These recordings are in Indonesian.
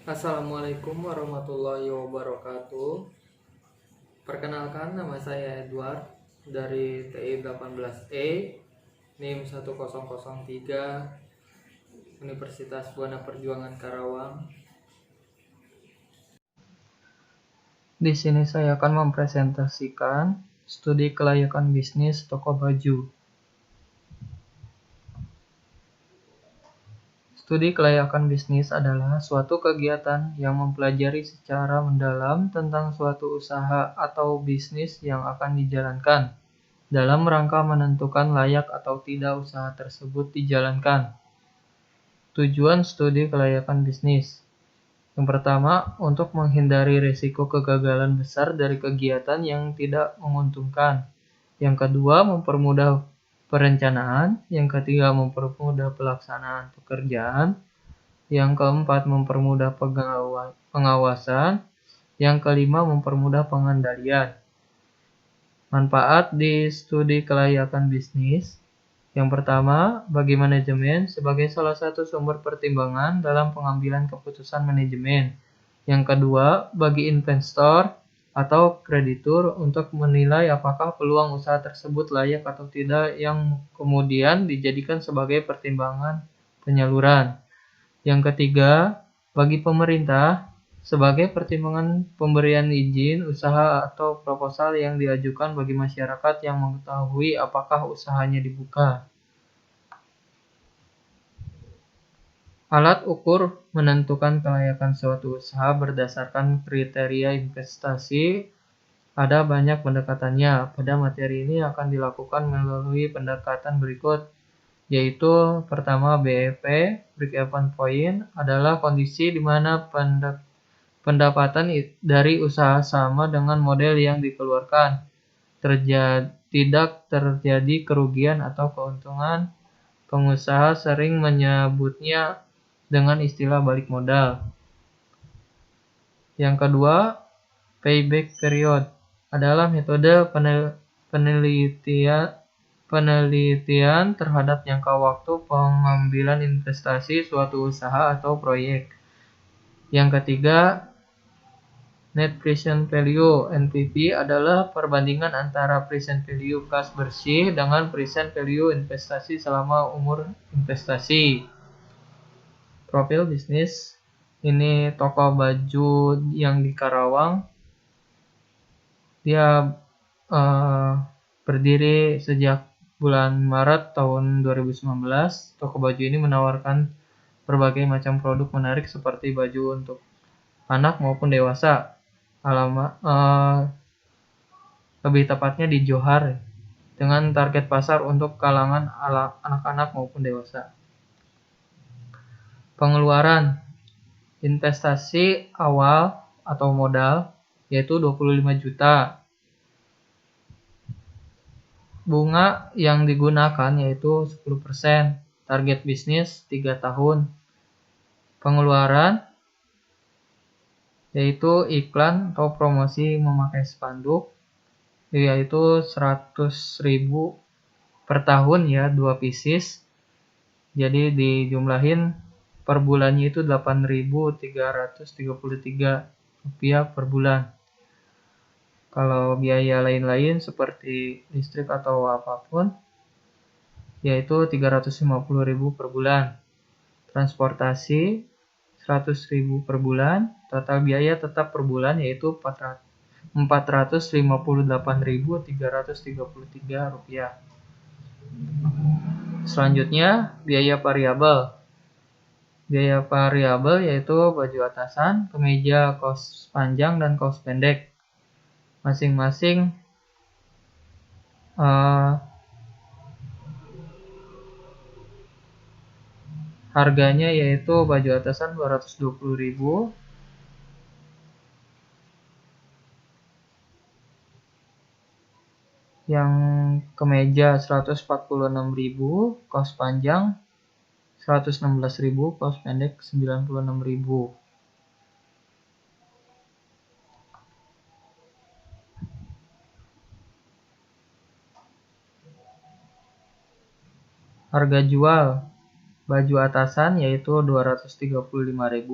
Assalamualaikum warahmatullahi wabarakatuh. Perkenalkan, nama saya Edward dari TI 18E NIM 1003 Universitas Buana Perjuangan Karawang. Di sini saya akan mempresentasikan studi kelayakan bisnis toko baju. Studi kelayakan bisnis adalah suatu kegiatan yang mempelajari secara mendalam tentang suatu usaha atau bisnis yang akan dijalankan, dalam rangka menentukan layak atau tidak usaha tersebut dijalankan. Tujuan studi kelayakan bisnis. Yang pertama, untuk menghindari risiko kegagalan besar dari kegiatan yang tidak menguntungkan. Yang kedua, mempermudah perencanaan. Yang ketiga, mempermudah pelaksanaan pekerjaan. Yang keempat, mempermudah pengawasan. Yang kelima, mempermudah pengendalian. Manfaat di studi kelayakan bisnis. Yang pertama, bagi manajemen sebagai salah satu sumber pertimbangan dalam pengambilan keputusan manajemen. Yang kedua, bagi investor atau kreditur untuk menilai apakah peluang usaha tersebut layak atau tidak, yang kemudian dijadikan sebagai pertimbangan penyaluran. Yang ketiga, bagi pemerintah sebagai pertimbangan pemberian izin usaha atau proposal yang diajukan bagi masyarakat yang mengetahui apakah usahanya dibuka. Alat ukur menentukan kelayakan suatu usaha berdasarkan kriteria investasi. Ada banyak pendekatannya. Pada materi ini akan dilakukan melalui pendekatan berikut, yaitu pertama, BEP, break-even point, adalah kondisi di mana pendapatan dari usaha sama dengan model yang dikeluarkan. Tidak terjadi kerugian atau keuntungan. Pengusaha sering menyebutnya dengan istilah balik modal. Yang kedua, payback period adalah metode penelitian terhadap jangka waktu pengambilan investasi suatu usaha atau proyek. Yang ketiga, net present value (NPV) adalah perbandingan antara present value kas bersih dengan present value investasi selama umur investasi. Profil bisnis, ini toko baju yang di Karawang. Dia berdiri sejak bulan Maret tahun 2019. Toko baju ini menawarkan berbagai macam produk menarik seperti baju untuk anak maupun dewasa. Lebih tepatnya di Johar, dengan target pasar untuk kalangan anak-anak maupun dewasa. Pengeluaran investasi awal atau modal yaitu 25 juta. Bunga yang digunakan yaitu 10%. Target bisnis 3 tahun. Pengeluaran yaitu iklan atau promosi memakai spanduk, yaitu 100.000 per tahun ya, 2 pieces. Jadi dijumlahin per bulannya itu Rp8.333 per bulan. Kalau biaya lain-lain seperti listrik atau apapun, yaitu Rp350.000 per bulan. Transportasi 100.000 per bulan. Total biaya tetap per bulan yaitu Rp458.333. Selanjutnya, biaya variabel. Biaya variabel yaitu baju atasan, kemeja, kaos panjang, dan kaos pendek. Masing-masing harganya yaitu baju atasan Rp220.000, yang kemeja Rp146.000, kaos panjang Rp116.000, kaos pendek Rp96.000. Harga jual baju atasan yaitu Rp235.000,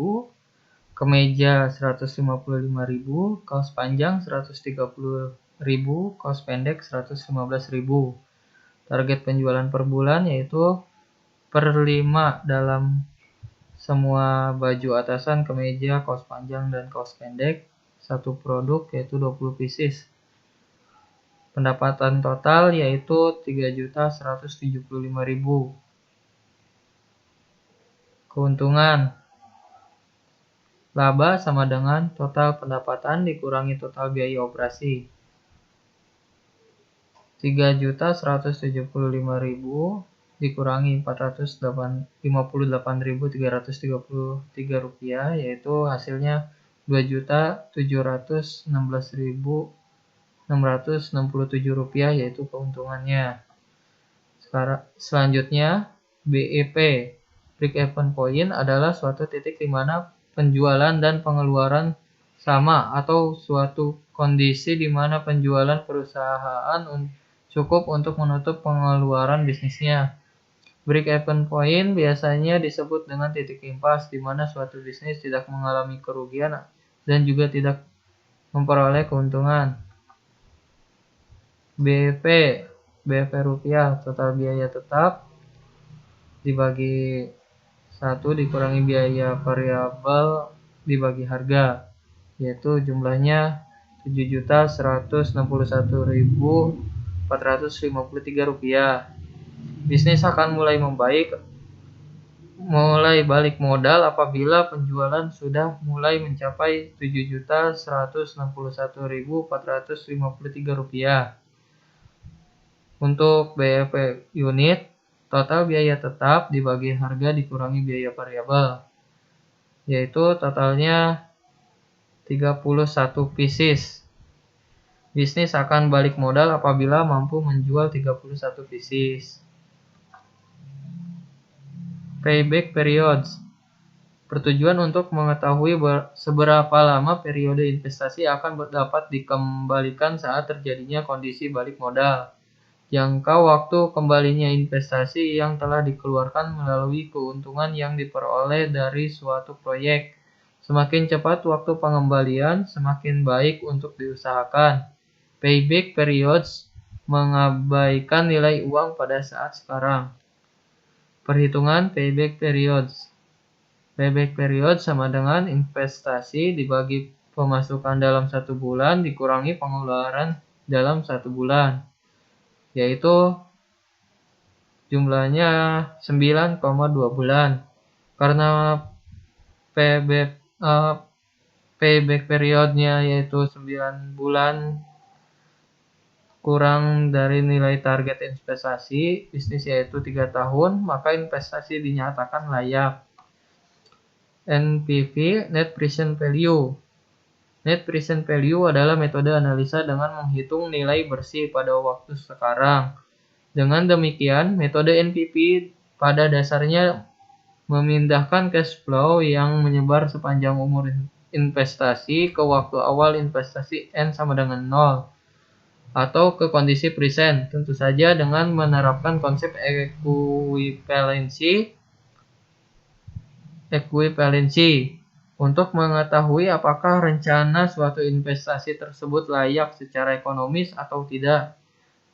kemeja 155.000, kaos panjang 130.000, kaos pendek 115.000. Target penjualan per bulan yaitu per 5 dalam semua baju atasan, kemeja, kaos panjang, dan kaos pendek, satu produk yaitu 20 pieces. Pendapatan total yaitu 3.175.000. Keuntungan laba sama dengan total pendapatan dikurangi total biaya operasi. 3.175.000 dikurangi 458.333 rupiah, yaitu hasilnya 2.716.667 rupiah, yaitu keuntungannya. Selanjutnya BEP, break even point, adalah suatu titik di mana penjualan dan pengeluaran sama, atau suatu kondisi di mana penjualan perusahaan cukup untuk menutup pengeluaran bisnisnya. Break even point biasanya disebut dengan titik impas, di mana suatu bisnis tidak mengalami kerugian dan juga tidak memperoleh keuntungan. BEP rupiah, total biaya tetap dibagi 1 dikurangi biaya variabel dibagi harga, yaitu jumlahnya 7.161.453 rupiah. Bisnis akan mulai balik modal apabila penjualan sudah mulai mencapai 7.161.453 rupiah. Untuk BEP unit, total biaya tetap dibagi harga dikurangi biaya variabel, yaitu totalnya 31 pieces. Bisnis akan balik modal apabila mampu menjual 31 pieces. Payback periods bertujuan untuk mengetahui seberapa lama periode investasi akan dapat dikembalikan saat terjadinya kondisi balik modal. Jangka waktu kembalinya investasi yang telah dikeluarkan melalui keuntungan yang diperoleh dari suatu proyek. Semakin cepat waktu pengembalian, semakin baik untuk diusahakan. Payback periods mengabaikan nilai uang pada saat sekarang. Perhitungan payback periods. Payback period sama dengan investasi dibagi pemasukan dalam 1 bulan dikurangi pengeluaran dalam 1 bulan, yaitu jumlahnya 9,2 bulan. Karena payback periodnya yaitu 9 bulan kurang dari nilai target investasi bisnis yaitu 3 tahun, maka investasi dinyatakan layak. NPV, Net Present Value. Net Present Value adalah metode analisa dengan menghitung nilai bersih pada waktu sekarang. Dengan demikian, metode NPV pada dasarnya memindahkan cash flow yang menyebar sepanjang umur investasi ke waktu awal investasi N sama dengan 0, atau ke kondisi present, tentu saja dengan menerapkan konsep ekuivalensi untuk mengetahui apakah rencana suatu investasi tersebut layak secara ekonomis atau tidak.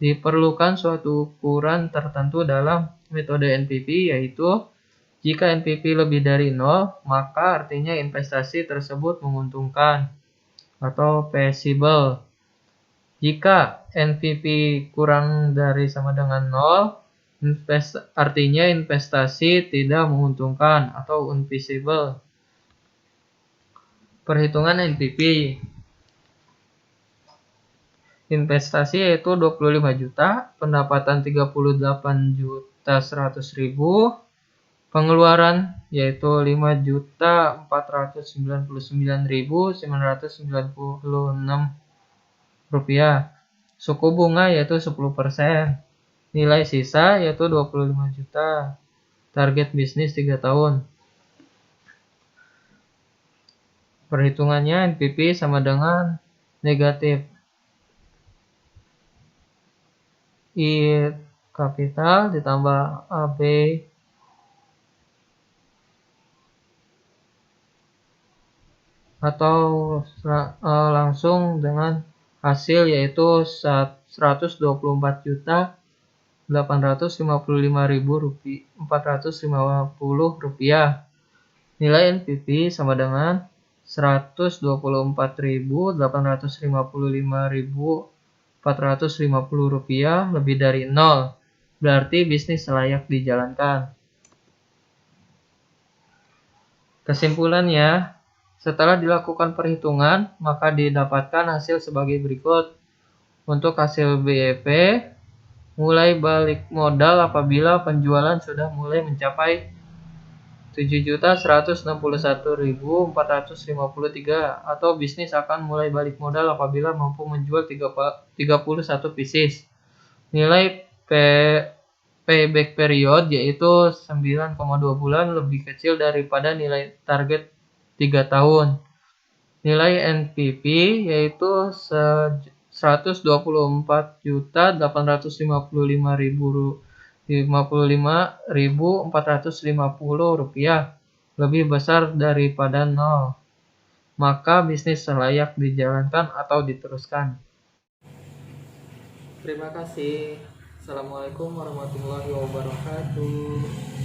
Diperlukan suatu ukuran tertentu dalam metode NPV, yaitu jika NPV lebih dari 0, maka artinya investasi tersebut menguntungkan atau feasible. Jika NPV kurang dari sama dengan 0, artinya investasi tidak menguntungkan atau unfeasible. Perhitungan NPV. Investasi yaitu 25 juta, pendapatan 38.100.000, pengeluaran yaitu 5.499.996 rupiah. Suku bunga yaitu 10%. Nilai sisa yaitu 25 juta. Target bisnis 3 tahun. Perhitungannya NPV sama dengan negatif I kapital ditambah AB atau langsung dengan hasil yaitu 124.855.450 rupiah. Nilai NPV sama dengan 124.855.450 rupiah lebih dari 0. Berarti bisnis layak dijalankan. Kesimpulannya, setelah dilakukan perhitungan, maka didapatkan hasil sebagai berikut. Untuk hasil BEP, mulai balik modal apabila penjualan sudah mulai mencapai 7.161.453 atau bisnis akan mulai balik modal apabila mampu menjual 31 pieces. Nilai payback period yaitu 9,2 bulan lebih kecil daripada nilai target 3 tahun. Nilai NPV yaitu 124.855.450 rupiah lebih besar daripada 0. Maka bisnis layak dijalankan atau diteruskan. Terima kasih. Assalamualaikum warahmatullahi wabarakatuh.